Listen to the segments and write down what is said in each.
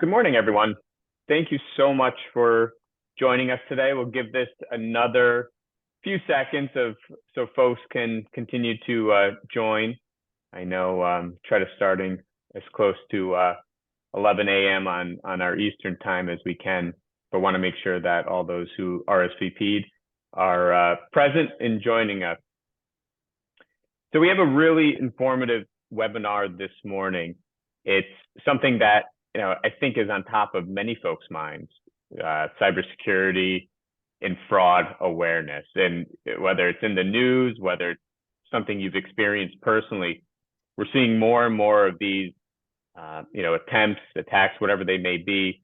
Good morning, everyone. Thank you so much for joining us today. We'll give this another few seconds so folks can continue to join. I know try to starting as close to 11 a.m. on our Eastern time as we can, but want to make sure that all those who RSVP'd are present and joining us. So we have a really informative webinar this morning. It's something that I think is on top of many folks' minds, cybersecurity and fraud awareness. And whether it's in the news, whether it's something you've experienced personally, we're seeing more and more of these, attempts, attacks, whatever they may be,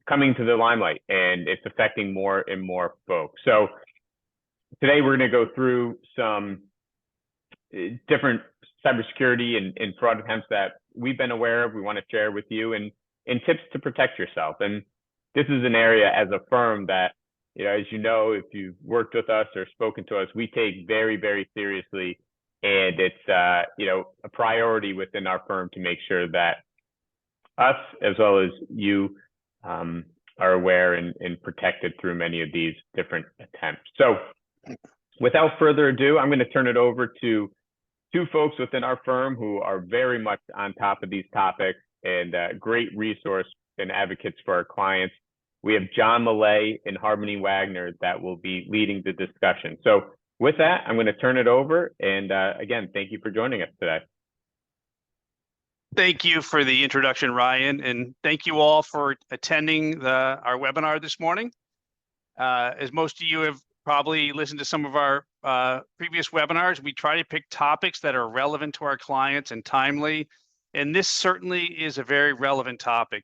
coming to the limelight, and it's affecting more and more folks. So today we're going to go through some different cybersecurity and fraud attempts that we've been aware of, we want to share with you, and tips to protect yourself. And this is an area as a firm that, as you know, if you've worked with us or spoken to us, we take very, very seriously. And it's, a priority within our firm to make sure that us, as well as you, are aware and protected through many of these different attempts. So without further ado, I'm going to turn it over to two folks within our firm who are very much on top of these topics and great resource and advocates for our clients. We have John Millay and Harmony Wagner that will be leading the discussion. So with that, I'm going to turn it over. And again, thank you for joining us today. Thank you for the introduction, Ryan, and thank you all for attending our webinar this morning. As most of you have probably listened to some of our previous webinars, we try to pick topics that are relevant to our clients and timely. And this certainly is a very relevant topic.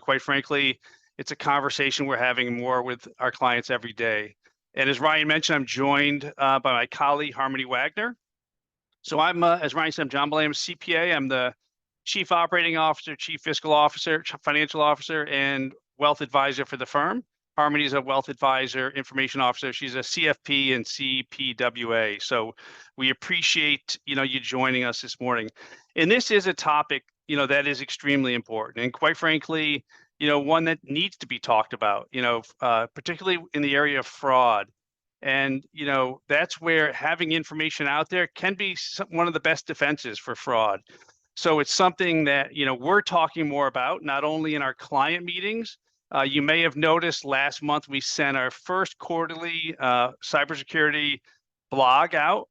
Quite frankly, it's a conversation we're having more with our clients every day. And as Ryan mentioned, I'm joined by my colleague, Harmony Wagner. So I'm, as Ryan said, I'm John Millay, I'm a CPA. I'm the Chief Operating Officer, Chief Fiscal Officer, Financial Officer, and Wealth Advisor for the firm. Harmony is a Wealth Advisor, Information Officer. She's a CFP and CPWA. So we appreciate, you joining us this morning. And this is a topic, that is extremely important. And quite frankly, one that needs to be talked about, particularly in the area of fraud. And, that's where having information out there can be one of the best defenses for fraud. So it's something that, we're talking more about, not only in our client meetings. You may have noticed last month we sent our first quarterly cybersecurity blog out,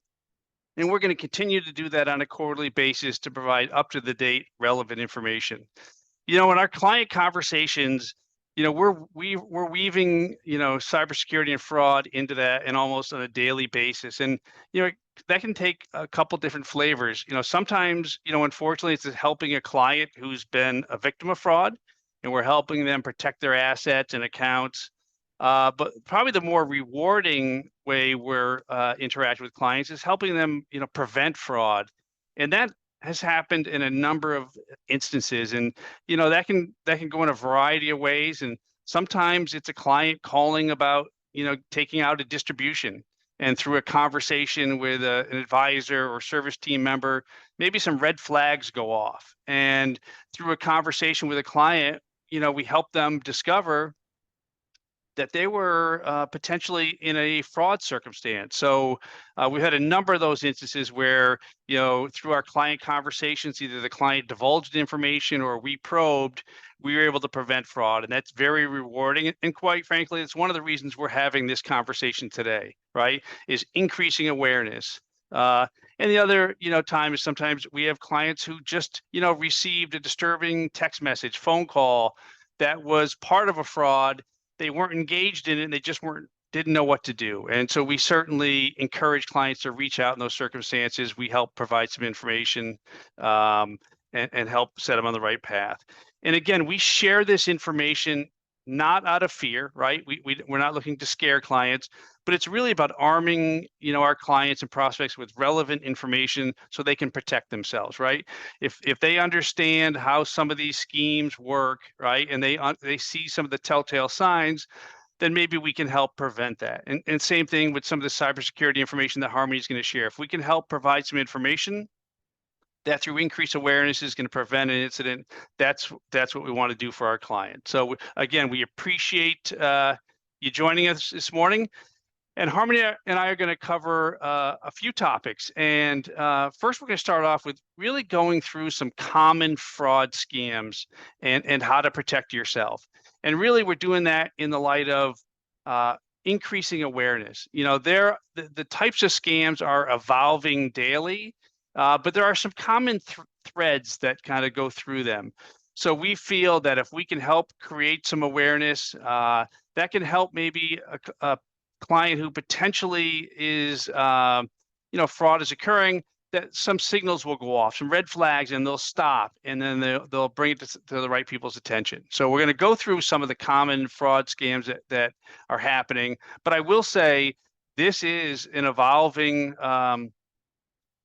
and we're going to continue to do that on a quarterly basis to provide up-to-the-date relevant information. In our client conversations, we're weaving, cybersecurity and fraud into that and almost on a daily basis. And, that can take a couple different flavors. Sometimes, unfortunately, it's helping a client who's been a victim of fraud, and we're helping them protect their assets and accounts. But probably the more rewarding way we're interacting with clients is helping them, prevent fraud. And that has happened in a number of instances. And, that can go in a variety of ways. And sometimes it's a client calling about, taking out a distribution. And through a conversation with an advisor or service team member, maybe some red flags go off. And through a conversation with a client, we help them discover that they were potentially in a fraud circumstance. So we've had a number of those instances where, through our client conversations, either the client divulged information or we probed, we were able to prevent fraud. And that's very rewarding. And quite frankly, it's one of the reasons we're having this conversation today, right, is increasing awareness. And the other, time is sometimes we have clients who just, received a disturbing text message, phone call that was part of a fraud. They weren't engaged in it, and they just didn't know what to do. And so we certainly encourage clients to reach out in those circumstances. We help provide some information and help set them on the right path. And again, we share this information not out of fear, right? We're not looking to scare clients, but it's really about arming, our clients and prospects with relevant information so they can protect themselves, right? If they understand how some of these schemes work, right, and they see some of the telltale signs, then maybe we can help prevent that. And same thing with some of the cybersecurity information that Harmony is going to share. If we can help provide some information that through increased awareness is going to prevent an incident. That's what we want to do for our client. So again, we appreciate you joining us this morning. And Harmony and I are going to cover a few topics. And first, we're going to start off with really going through some common fraud scams and how to protect yourself. And really, we're doing that in the light of increasing awareness. You know, the types of scams are evolving daily, but there are some common threads that kind of go through them. So we feel that if we can help create some awareness, that can help maybe a client who potentially is, fraud is occurring, that some signals will go off, some red flags, and they'll stop, and then they'll bring it to the right people's attention. So we're going to go through some of the common fraud scams that are happening. But I will say this is an evolving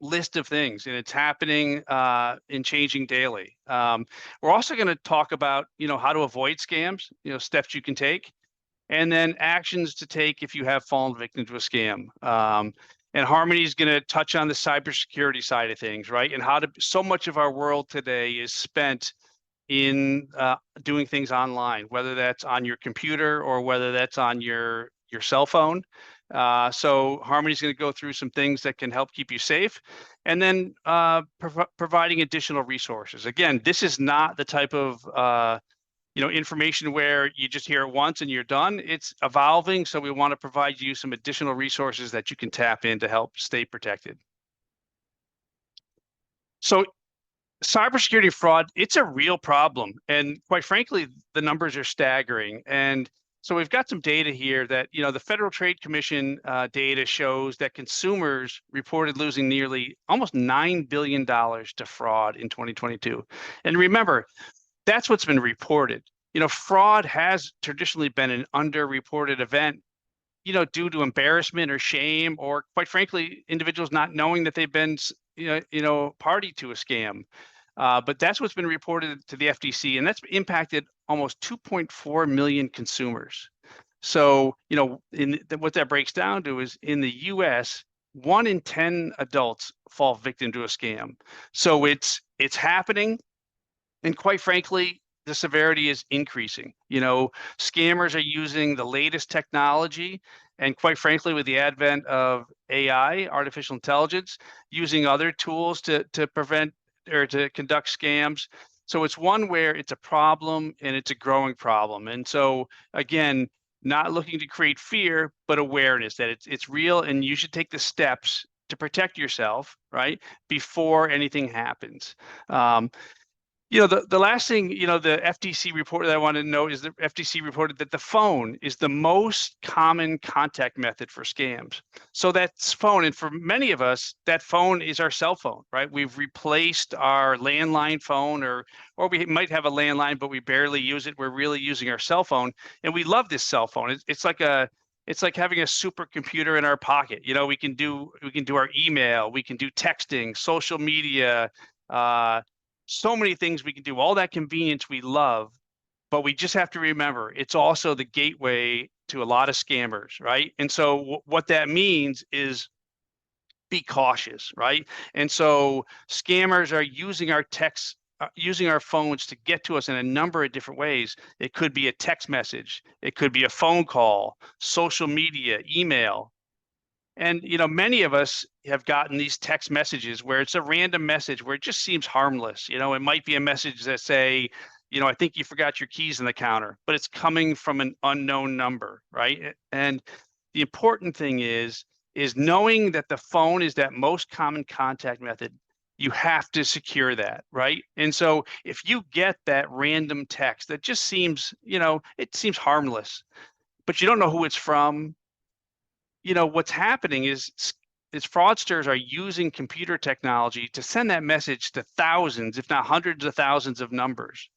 list of things, and it's happening and changing daily. We're also going to talk about, how to avoid scams, steps you can take, and then actions to take if you have fallen victim to a scam. And Harmony is going to touch on the cybersecurity side of things, right? And so much of our world today is spent in doing things online, whether that's on your computer or whether that's on your cell phone. So Harmony's going to go through some things that can help keep you safe, and then providing additional resources. Again, this is not the type of information where you just hear it once and you're done. It's evolving, so we want to provide you some additional resources that you can tap in to help stay protected. So cybersecurity fraud, it's a real problem. And quite frankly, the numbers are staggering. And so we've got some data here that, the Federal Trade Commission data shows that consumers reported losing nearly almost $9 billion to fraud in 2022. And remember, that's what's been reported. Fraud has traditionally been an underreported event, due to embarrassment or shame, or quite frankly, individuals not knowing that they've been, party to a scam. But that's what's been reported to the FTC, and that's impacted almost 2.4 million consumers. So, what that breaks down to is in the U.S., 1 in 10 adults fall victim to a scam. So it's happening. And quite frankly, the severity is increasing. Scammers are using the latest technology, and quite frankly, with the advent of AI, artificial intelligence, using other tools to prevent or to conduct scams. So it's one where it's a problem, and it's a growing problem. And so again, not looking to create fear, but awareness that it's real, and you should take the steps to protect yourself, right, before anything happens. The last thing, the FTC report that I wanted to know is the FTC reported that the phone is the most common contact method for scams. So that's phone. And for many of us, that phone is our cell phone, right? We've replaced our landline phone, or we might have a landline, but we barely use it. We're really using our cell phone. And we love this cell phone. It's like having a supercomputer in our pocket. We can do our email, we can do texting, social media, so many things we can do, all that convenience we love, but we just have to remember it's also the gateway to a lot of scammers, right? And so what that means is be cautious, right? And so scammers are using our texts, using our phones to get to us in a number of different ways. It could be a text message, it could be a phone call, social media, email. And, many of us have gotten these text messages where it's a random message where it just seems harmless. It might be a message that say, I think you forgot your keys in the counter, but it's coming from an unknown number, right? And the important thing is knowing that the phone is that most common contact method. You have to secure that, right? And so if you get that random text that just seems, it seems harmless, but you don't know who it's from, what's happening is fraudsters are using computer technology to send that message to thousands, if not hundreds of thousands of numbers.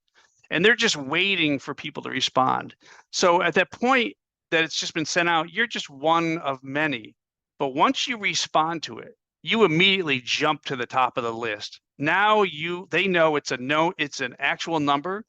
And they're just waiting for people to respond. So at that point that it's just been sent out, you're just one of many. But once you respond to it, you immediately jump to the top of the list. Now they know it's an actual number,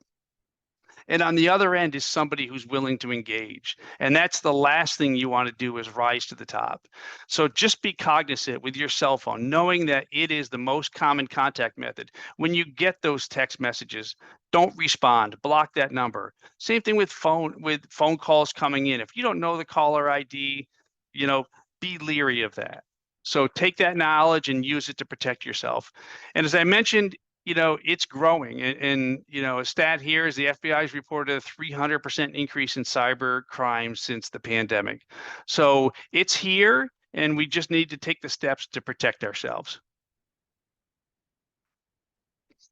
And on the other end is somebody who's willing to engage. And that's the last thing you want to do, is rise to the top. So just be cognizant with your cell phone, knowing that it is the most common contact method. When you get those text messages, don't respond, block that number. Same thing with phone calls coming in. If you don't know the caller ID, be leery of that. So take that knowledge and use it to protect yourself. And as I mentioned, it's growing. And a stat here is the FBI has reported a 300% increase in cyber crime since the pandemic. So it's here, and we just need to take the steps to protect ourselves.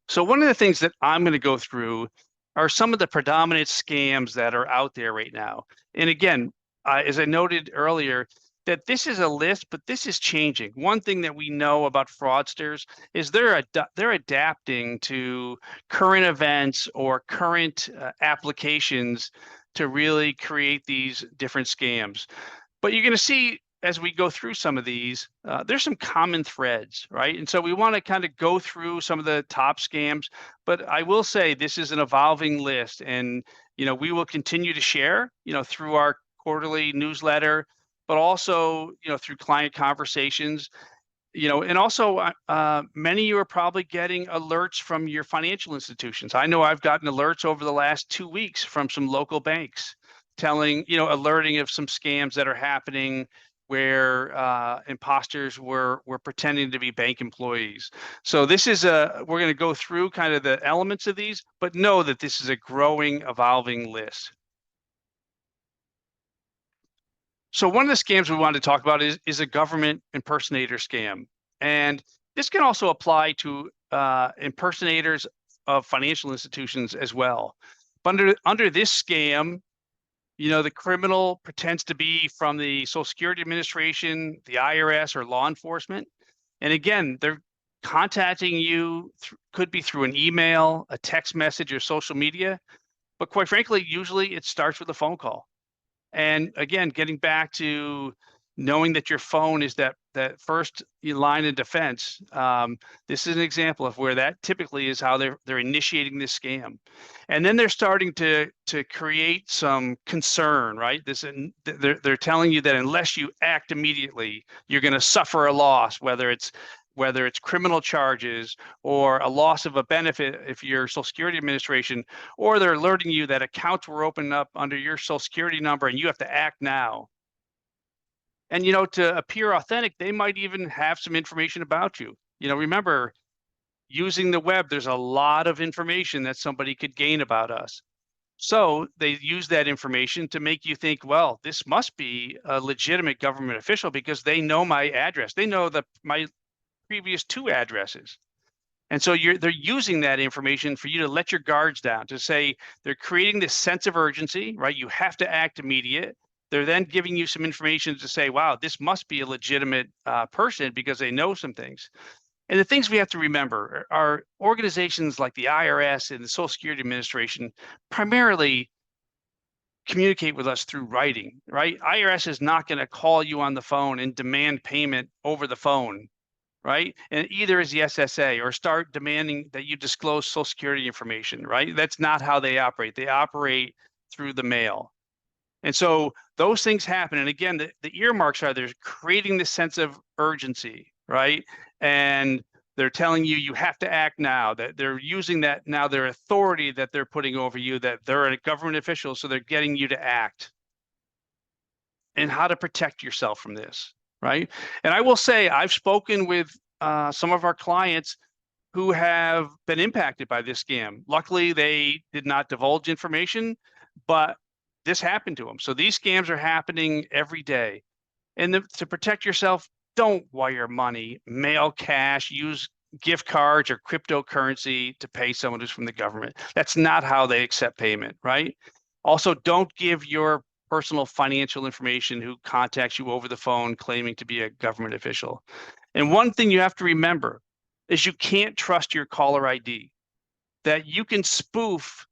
So one of the things that I'm going to go through are some of the predominant scams that are out there right now. And again, as I noted earlier, that this is a list, but this is changing. One thing that we know about fraudsters is they're adapting to current events or current applications to really create these different scams. But you're going to see as we go through some of these, there's some common threads, right? And so we want to kind of go through some of the top scams, but I will say this is an evolving list, and we will continue to share, through our quarterly newsletter, but also, through client conversations, and also many of you are probably getting alerts from your financial institutions. I know I've gotten alerts over the last 2 weeks from some local banks telling, alerting of some scams that are happening where imposters were pretending to be bank employees. So this is we're going to go through kind of the elements of these, but know that this is a growing, evolving list. So one of the scams we wanted to talk about is a government impersonator scam. And this can also apply to impersonators of financial institutions as well. But under this scam, the criminal pretends to be from the Social Security Administration, the IRS, or law enforcement. And again, they're contacting you, could be through an email, a text message, or social media. But quite frankly, usually it starts with a phone call. And again, getting back to knowing that your phone is that first line of defense, this is an example of where that typically is how they're initiating this scam. And then they're starting to create some concern, right? They're telling you that unless you act immediately, you're going to suffer a loss, whether it's criminal charges or a loss of a benefit if you're Social Security Administration, or they're alerting you that accounts were opened up under your Social Security number and you have to act now. And, to appear authentic, they might even have some information about you. Remember, using the web, there's a lot of information that somebody could gain about us. So they use that information to make you think, well, this must be a legitimate government official because they know my address. They know my previous 2 addresses. And so they're using that information for you to let your guards down, to say they're creating this sense of urgency, right? You have to act immediate. They're then giving you some information to say, wow, this must be a legitimate person because they know some things. And the things we have to remember are organizations like the IRS and the Social Security Administration primarily communicate with us through writing, right? IRS is not going to call you on the phone and demand payment over the phone, right? And either is the SSA, or start demanding that you disclose Social Security information, right? That's not how they operate. They operate through the mail. And so those things happen. And again, the earmarks are they're creating this sense of urgency, right? And they're telling you have to act now, that they're using that now, their authority that they're putting over you, that they're a government official, so they're getting you to act. And how to protect yourself from this, right? And I will say, I've spoken with some of our clients who have been impacted by this scam. Luckily, they did not divulge information, but this happened to them. So these scams are happening every day. And to protect yourself, don't wire money, mail cash, use gift cards or cryptocurrency to pay someone who's from the government. That's not how they accept payment, right? Also, don't give your personal financial information who contacts you over the phone claiming to be a government official. And one thing you have to remember is you can't trust your caller ID, that you can spoof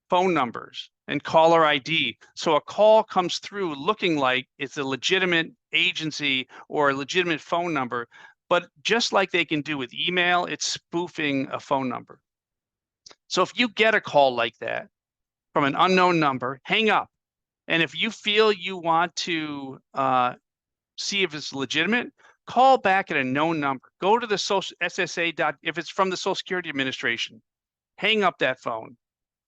phone numbers and caller ID. So a call comes through looking like it's a legitimate agency or a legitimate phone number, but just like they can do with email, it's spoofing a phone number. So if you get a call like that from an unknown number, hang up. And if you feel you want to see if it's legitimate, call back at a known number. Go to the social SSA. If it's from the Social Security Administration, hang up that phone.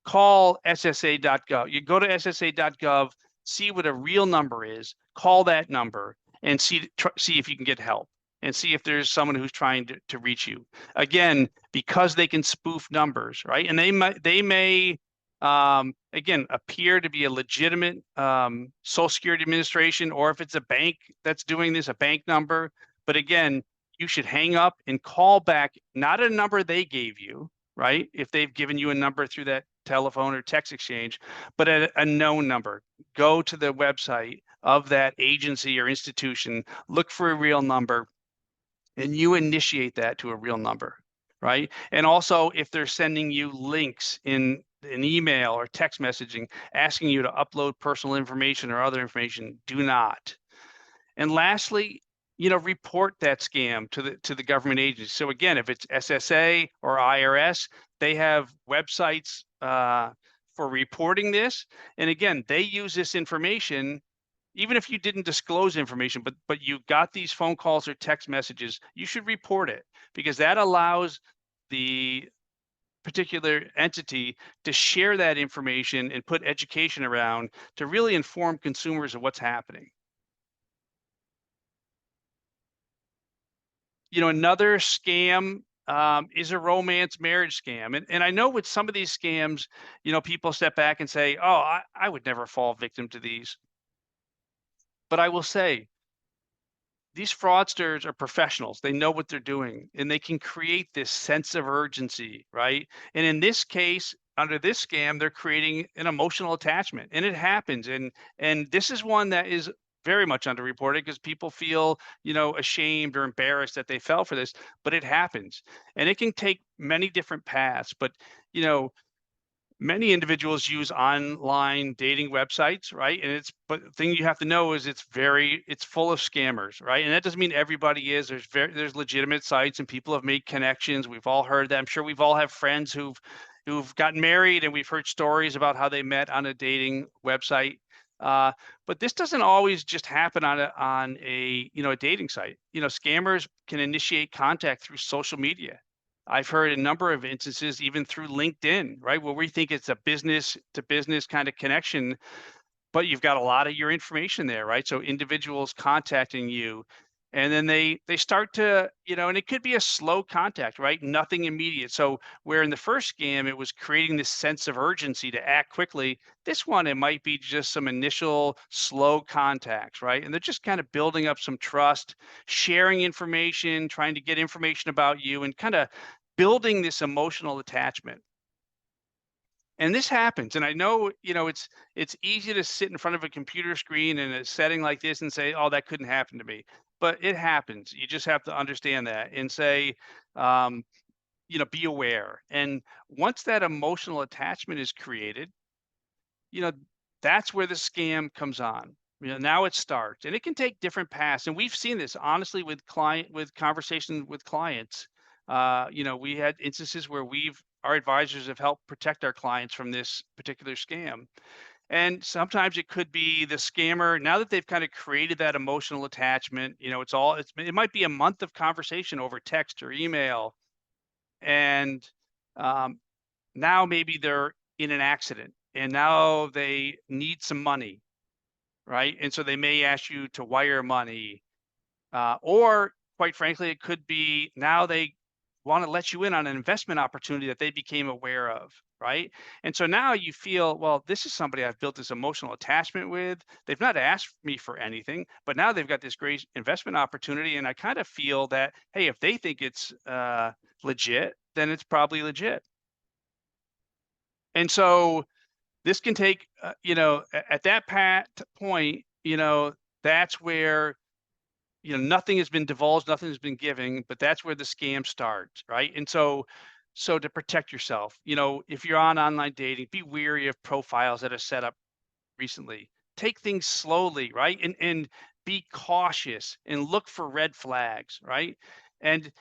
Call SSA.gov. You go to SSA.gov, see what a real number is, call that number, and see if you can get help, and see if there's someone who's trying to reach you. Again, because they can spoof numbers, right? And they may again appear to be a legitimate Social Security Administration, or if it's a bank that's doing this, a bank number. But again, you should hang up and call back, not a number they gave you, right? If they've given you a number through that telephone or text exchange, but at a known number. Go to the website of that agency or institution, look for a real number, and you initiate that to a real number, right? And also, if they're sending you links in an email or text messaging asking you to upload personal information or other information, do not. And lastly, report that scam to the government agency. So again, if it's SSA or IRS, they have websites for reporting this. And again, they use this information, even if you didn't disclose information, but you got these phone calls or text messages, you should report it, because that allows the particular entity to share that information and put education around to really inform consumers of what's happening. Another scam is a romance marriage scam. And I know with some of these scams, people step back and say, oh, I would never fall victim to these. But I will say, these fraudsters are professionals. They know what they're doing, and they can create this sense of urgency, right? And in this case, under this scam, they're creating an emotional attachment, and it happens. And this is one that is very much underreported because people feel, ashamed or embarrassed that they fell for this, but it happens. And it can take many different paths, but, many individuals use online dating websites, right? But the thing you have to know is it's full of scammers, right? And that doesn't mean everybody is. There's legitimate sites and people have made connections. We've all heard that. I'm sure we've all have friends who've gotten married, and we've heard stories about how they met on a dating website. But this doesn't always just happen on a dating site. Scammers can initiate contact through social media. I've heard a number of instances, even through LinkedIn, right, where we think it's a business to business kind of connection, but you've got a lot of your information there, right? So individuals contacting you, and then they start to, and it could be a slow contact, right? Nothing immediate. So where in the first scam, it was creating this sense of urgency to act quickly, this one, it might be just some initial slow contacts, right? And they're just kind of building up some trust, sharing information, trying to get information about you, and kind of building this emotional attachment. And this happens. And I know, it's easy to sit in front of a computer screen in a setting like this and say, oh, that couldn't happen to me. But it happens. You just have to understand that and say, be aware. And once that emotional attachment is created, that's where the scam comes on. Now it starts, and it can take different paths. And we've seen this honestly with conversations with clients. We had instances where our advisors have helped protect our clients from this particular scam. And sometimes it could be the scammer, now that they've kind of created that emotional attachment, it might be a month of conversation over text or email. And now maybe they're in an accident and now they need some money, right? And so they may ask you to wire money, or quite frankly, it could be now they want to let you in on an investment opportunity that they became aware of, right? And so now you feel, well, this is somebody I've built this emotional attachment with. They've not asked me for anything, but now they've got this great investment opportunity. And I kind of feel that, hey, if they think it's legit, then it's probably legit. And so this can take, at that point, that's where nothing has been divulged, nothing has been given, but that's where the scam starts, right? And so to protect yourself, if you're on online dating, be wary of profiles that are set up recently. Take things slowly, right? And be cautious and look for red flags, right? And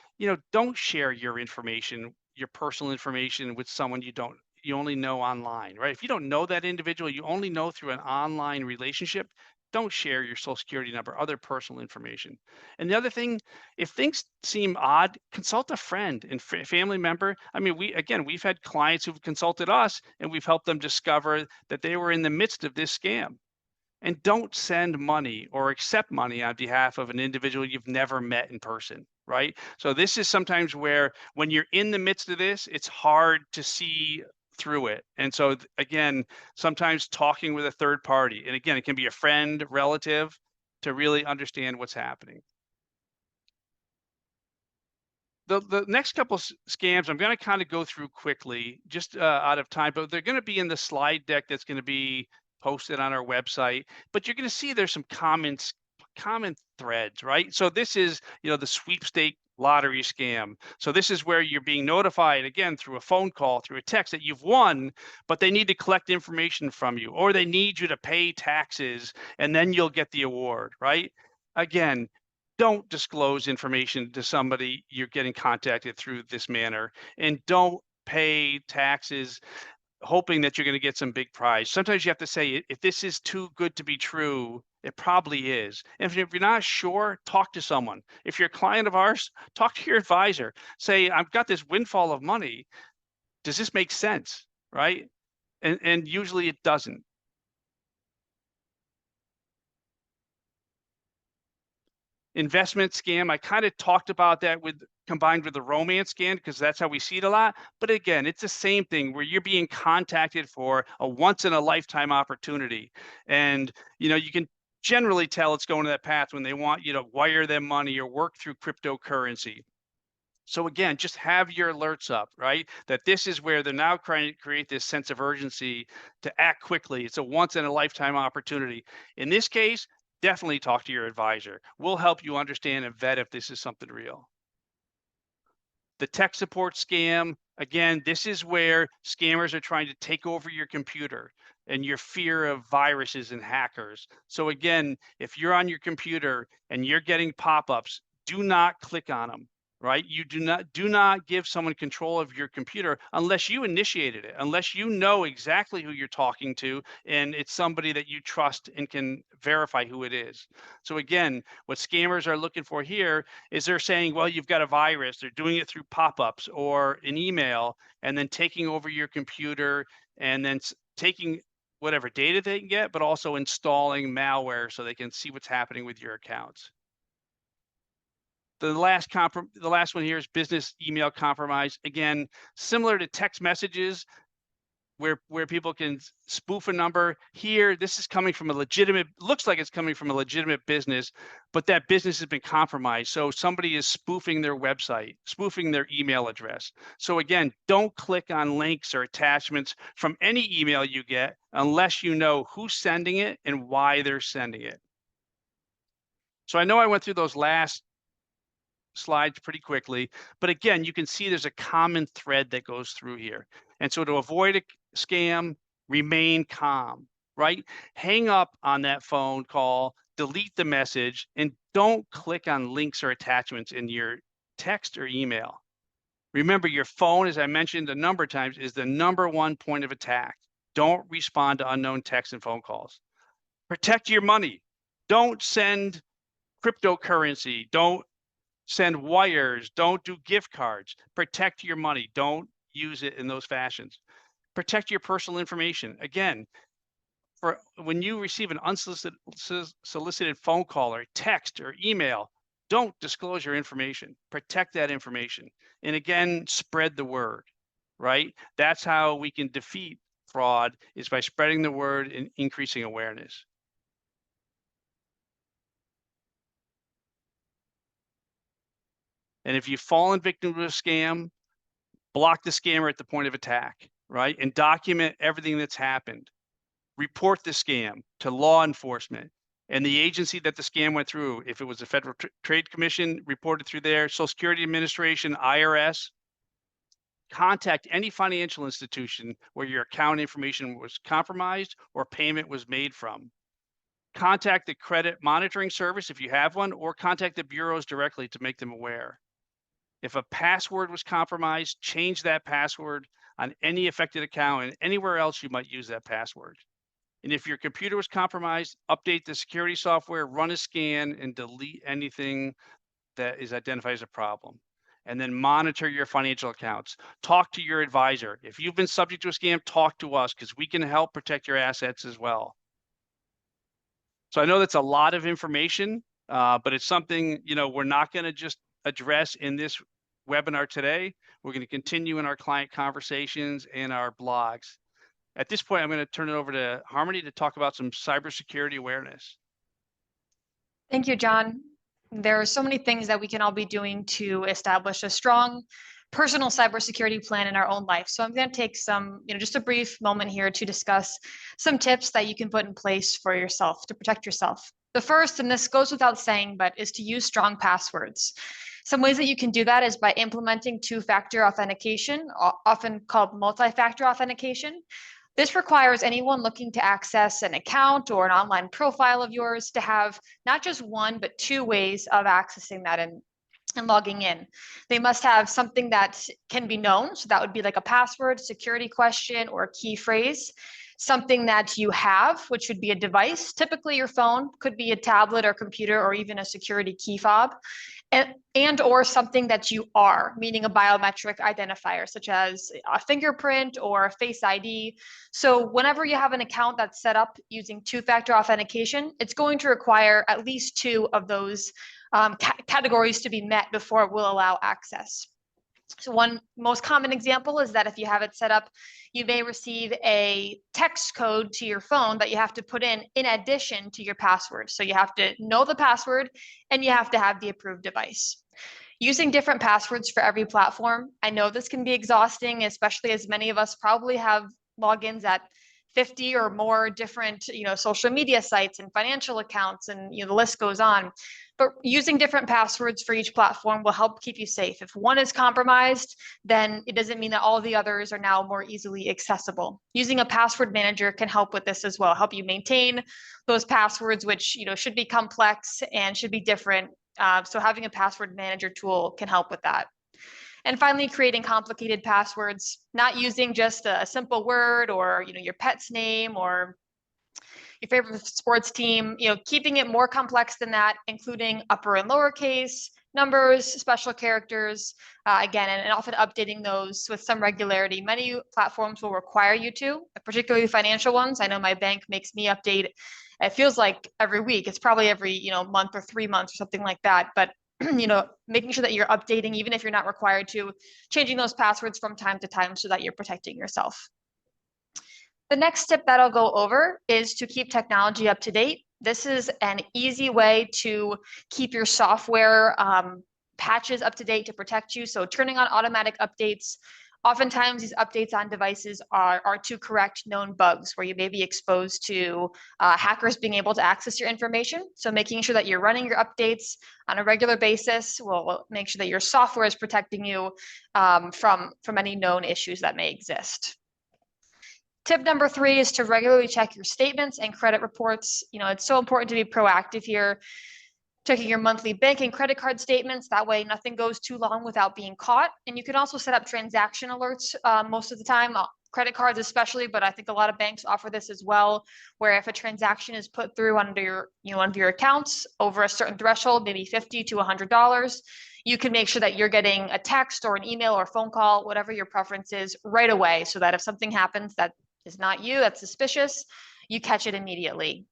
don't share your information, your personal information with someone you don't you only know online, right? If you don't know that individual, you only know through an online relationship, don't share your social security number, other personal information. And the other thing, if things seem odd, consult a friend and family member. I mean, we've had clients who've consulted us and we've helped them discover that they were in the midst of this scam. And don't send money or accept money on behalf of an individual you've never met in person, right? So this is sometimes where when you're in the midst of this, it's hard to see through it. And so again, sometimes talking with a third party, and again, it can be a friend, relative, to really understand what's happening. The next couple scams I'm going to kind of go through quickly, just out of time, but they're going to be in the slide deck that's going to be posted on our website. But you're going to see there's some common threads, right? So this is, the sweepstake lottery scam. So this is where you're being notified again through a phone call, through a text that you've won, but they need to collect information from you, or they need you to pay taxes, and then you'll get the award, right? Again, don't disclose information to somebody you're getting contacted through this manner, and don't pay taxes hoping that you're going to get some big prize. Sometimes you have to say, if this is too good to be true, it probably is. And if you're not sure, talk to someone. If you're a client of ours, talk to your advisor. Say, I've got this windfall of money. Does this make sense? Right? And usually it doesn't. Investment scam, I kind of talked about that combined with the romance scam, because that's how we see it a lot. But again, it's the same thing where you're being contacted for a once in a lifetime opportunity. And you can generally tell it's going to that path when they want you to wire them money or work through cryptocurrency. So again, just have your alerts up, right? That this is where they're now trying to create this sense of urgency to act quickly. It's a once in a lifetime opportunity. In this case, definitely talk to your advisor. We'll help you understand and vet if this is something real. The tech support scam, again, this is where scammers are trying to take over your computer and your fear of viruses and hackers. So again, if you're on your computer and you're getting pop-ups, do not click on them. Right? You do not give someone control of your computer unless you initiated it, unless you know exactly who you're talking to and it's somebody that you trust and can verify who it is. So again, what scammers are looking for here is they're saying, well, you've got a virus. They're doing it through pop-ups or an email, and then taking over your computer and then taking whatever data they can get, but also installing malware so they can see what's happening with your accounts. The last one here is business email compromise. Again, similar to text messages where people can spoof a number. Here, this is coming from looks like it's coming from a legitimate business, but that business has been compromised. So somebody is spoofing their website, spoofing their email address. So again, don't click on links or attachments from any email you get unless you know who's sending it and why they're sending it. So I know I went through those last slides pretty quickly, but again, you can see there's a common thread that goes through here. And so to avoid a scam, remain calm, right? Hang up on that phone call, delete the message, and don't click on links or attachments in your text or email. Remember, your phone, as I mentioned a number of times, is the #1 point of attack. Don't respond to unknown texts and phone calls. Protect your money. Don't send cryptocurrency. Don't send wires. Don't do gift cards. Protect your money. Don't use it in those fashions. Protect your personal information. Again, for when you receive an unsolicited phone call or text or email, don't disclose your information. Protect that information. And again, spread the word, right? That's how we can defeat fraud, is by spreading the word and increasing awareness. And if you've fallen victim to a scam, block the scammer at the point of attack, right? And document everything that's happened. Report the scam to law enforcement and the agency that the scam went through. If it was the Federal Trade Commission, report it through there. Social Security Administration, IRS. Contact any financial institution where your account information was compromised or payment was made from. Contact the credit monitoring service if you have one, or contact the bureaus directly to make them aware. If a password was compromised, change that password. on any affected account and anywhere else you might use that password. And if your computer was compromised, update the security software, run a scan, and delete anything that is identified as a problem. And then monitor your financial accounts. Talk to your advisor. If you've been subject to a scam, talk to us because we can help protect your assets as well. So I know that's a lot of information, but it's something, we're not going to just address in this webinar today. We're going to continue in our client conversations and our blogs. At this point, I'm going to turn it over to Harmony to talk about some cybersecurity awareness. Thank you, John. There are so many things that we can all be doing to establish a strong personal cybersecurity plan in our own life. So I'm going to take some, just a brief moment here to discuss some tips that you can put in place for yourself to protect yourself. The first, and this goes without saying, but is to use strong passwords. Some ways that you can do that is by implementing two-factor authentication, often called multi-factor authentication. This requires anyone looking to access an account or an online profile of yours to have not just one, but two ways of accessing that and logging in. They must have something that can be known. So that would be like a password, security question, or a key phrase. Something that you have, which would be a device. Typically your phone, could be a tablet or computer or even a security key fob. And or something that you are, meaning a biometric identifier, such as a fingerprint or a face ID. So whenever you have an account that's set up using two-factor authentication, it's going to require at least two of those categories to be met before it will allow access. So one most common example is that if you have it set up, you may receive a text code to your phone that you have to put in addition to your password. So you have to know the password and you have to have the approved device. Using different passwords for every platform, I know this can be exhausting, especially as many of us probably have logins at 50 or more different, social media sites and financial accounts, and the list goes on. But using different passwords for each platform will help keep you safe. If one is compromised, then it doesn't mean that all the others are now more easily accessible. Using a password manager can help with this as well, help you maintain those passwords, which should be complex and should be different. So having a password manager tool can help with that. And finally, creating complicated passwords, not using just a simple word or your pet's name or your favorite sports team, keeping it more complex than that, including upper and lowercase, numbers, special characters, again, and often updating those with some regularity. Many platforms will require you to, particularly financial ones. I know my bank makes me update. It feels like every week. It's probably every, month or 3 months or something like that. But making sure that you're updating, even if you're not required to, changing those passwords from time to time so that you're protecting yourself. The next tip that I'll go over is to keep technology up to date. This is an easy way to keep your software patches up to date to protect you. So turning on automatic updates. Oftentimes these updates on devices are to correct known bugs where you may be exposed to hackers being able to access your information. So making sure that you're running your updates on a regular basis will make sure that your software is protecting you from any known issues that may exist. Tip number 3 is to regularly check your statements and credit reports. It's so important to be proactive here, checking your monthly bank and credit card statements. That way nothing goes too long without being caught. And you can also set up transaction alerts most of the time, credit cards especially, but I think a lot of banks offer this as well, where if a transaction is put through under your accounts over a certain threshold, maybe $50 to $100, you can make sure that you're getting a text or an email or phone call, whatever your preference is, right away, so that if something happens that is not you, that's suspicious, you catch it immediately.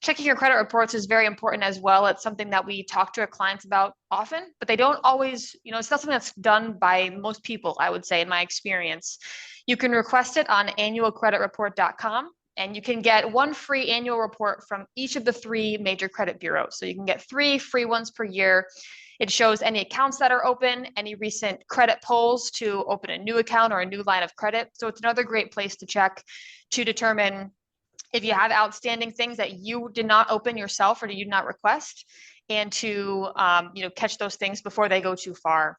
Checking your credit reports is very important as well. It's something that we talk to our clients about often, but they don't always, it's not something that's done by most people, I would say, in my experience. You can request it on annualcreditreport.com, and you can get one free annual report from each of the 3 major credit bureaus. So you can get 3 free ones per year. It shows any accounts that are open, any recent credit polls to open a new account or a new line of credit. So it's another great place to check to determine if you have outstanding things that you did not open yourself or you did not request, and to catch those things before they go too far.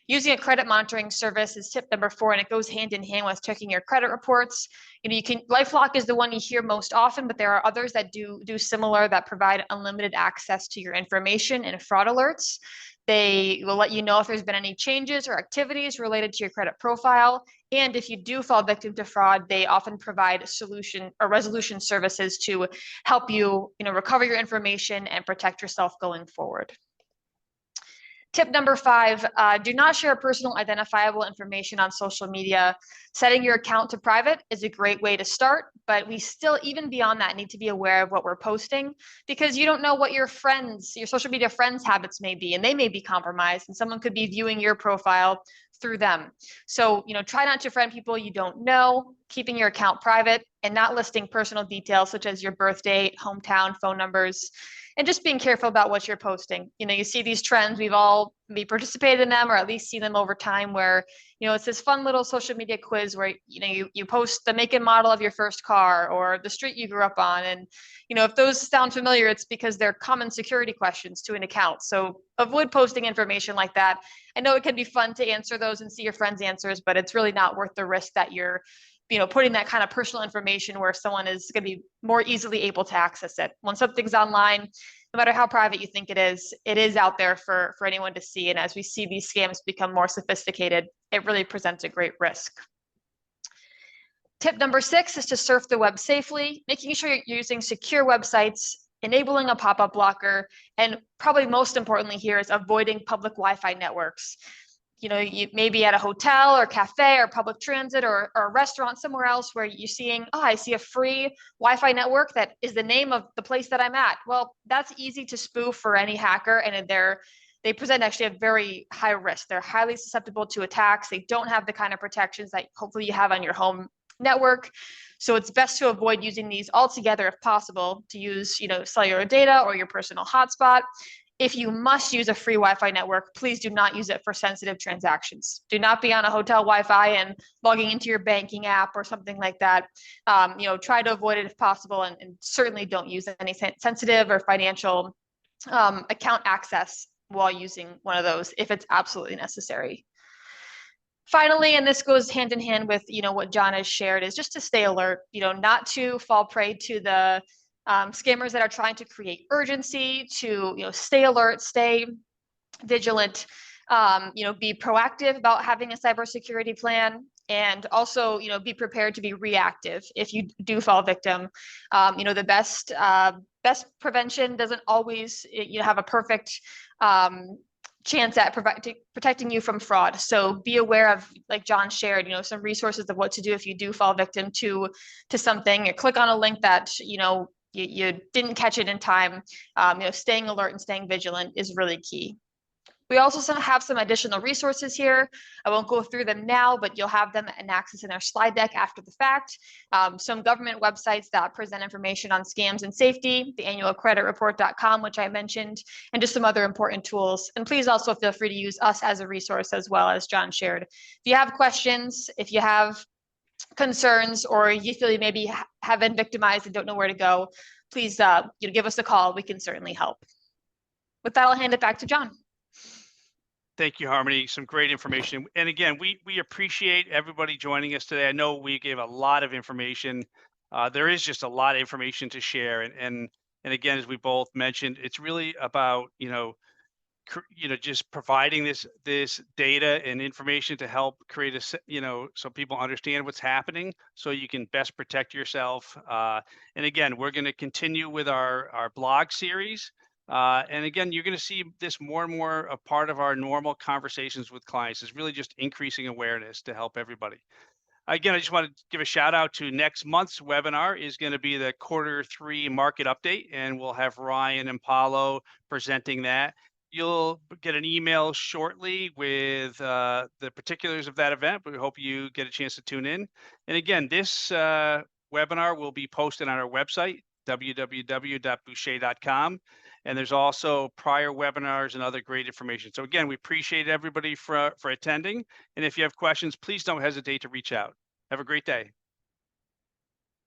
Using a credit monitoring service is tip number 4, and it goes hand in hand with checking your credit reports. LifeLock is the one you hear most often, but there are others that do similar, that provide unlimited access to your information and fraud alerts. They will let you know if there's been any changes or activities related to your credit profile, And if you do fall victim to fraud, they often provide solution or resolution services to help you, recover your information and protect yourself going forward. Tip number 5, do not share personal identifiable information on social media. Setting your account to private is a great way to start, but we still, even beyond that, need to be aware of what we're posting, because you don't know what your social media friends' habits may be, and they may be compromised, and someone could be viewing your profile through them. So, try not to friend people you don't know, keeping your account private, and not listing personal details such as your birth date, hometown, phone numbers, and just being careful about what you're posting. You see these trends, we've all maybe participated in them or at least seen them over time, where, it's this fun little social media quiz where, you post the make and model of your first car or the street you grew up on. And, if those sound familiar, it's because they're common security questions to an account. So avoid posting information like that. I know it can be fun to answer those and see your friends' answers, but it's really not worth the risk that you're putting that kind of personal information where someone is going to be more easily able to access it. When something's online, no matter how private you think it is out there for anyone to see. And as we see these scams become more sophisticated, it really presents a great risk. Tip number 6 is to surf the web safely, making sure you're using secure websites, enabling a pop-up blocker, and probably most importantly here is avoiding public Wi-Fi networks. You may be at a hotel or cafe or public transit or a restaurant somewhere else where you're seeing, I see a free Wi-Fi network that is the name of the place that I'm at. Well, that's easy to spoof for any hacker, and they present actually a very high risk. They're highly susceptible to attacks. They don't have the kind of protections that hopefully you have on your home network. So it's best to avoid using these altogether if possible, to use, cellular data or your personal hotspot. If you must use a free Wi-Fi network, please do not use it for sensitive transactions. Do not be on a hotel Wi-Fi and logging into your banking app or something like that. Try to avoid it if possible, and certainly don't use any sensitive or financial account access while using one of those if it's absolutely necessary. Finally, and this goes hand in hand with what John has shared, is just to stay alert, not to fall prey to the scammers that are trying to create urgency, to stay alert, stay vigilant, be proactive about having a cybersecurity plan, and also be prepared to be reactive if you do fall victim. The best prevention doesn't always have a perfect chance at protecting you from fraud. So be aware of, like John shared, some resources of what to do if you do fall victim to something. Or click on a link that you didn't catch it in time. Staying alert and staying vigilant is really key. We also have some additional resources here. I won't go through them now, but you'll have them and access in our slide deck after the fact. Some government websites that present information on scams and safety, the annualcreditreport.com, which I mentioned, and just some other important tools. And please also feel free to use us as a resource as well, as John shared. If you have questions, if you have concerns, or you feel you maybe have been victimized and don't know where to go, please give us a call. We can certainly help. With that, I'll hand it back to John. Thank you, Harmony. Some great information. And again, we appreciate everybody joining us today. I know we gave a lot of information. There is just a lot of information to share. And again, as we both mentioned, it's really about, just providing this data and information to help create so people understand what's happening, so you can best protect yourself. And again, we're going to continue with our blog series. And again, you're going to see this more and more a part of our normal conversations with clients. Is really just increasing awareness to help everybody. Again, I just want to give a shout out to next month's webinar is going to be the Q3 market update, and we'll have Ryan and Paulo presenting that. You'll get an email shortly with the particulars of that event, but we hope you get a chance to tune in. And again, this webinar will be posted on our website, www.boucher.com. And there's also prior webinars and other great information. So again, we appreciate everybody for attending. And if you have questions, please don't hesitate to reach out. Have a great day.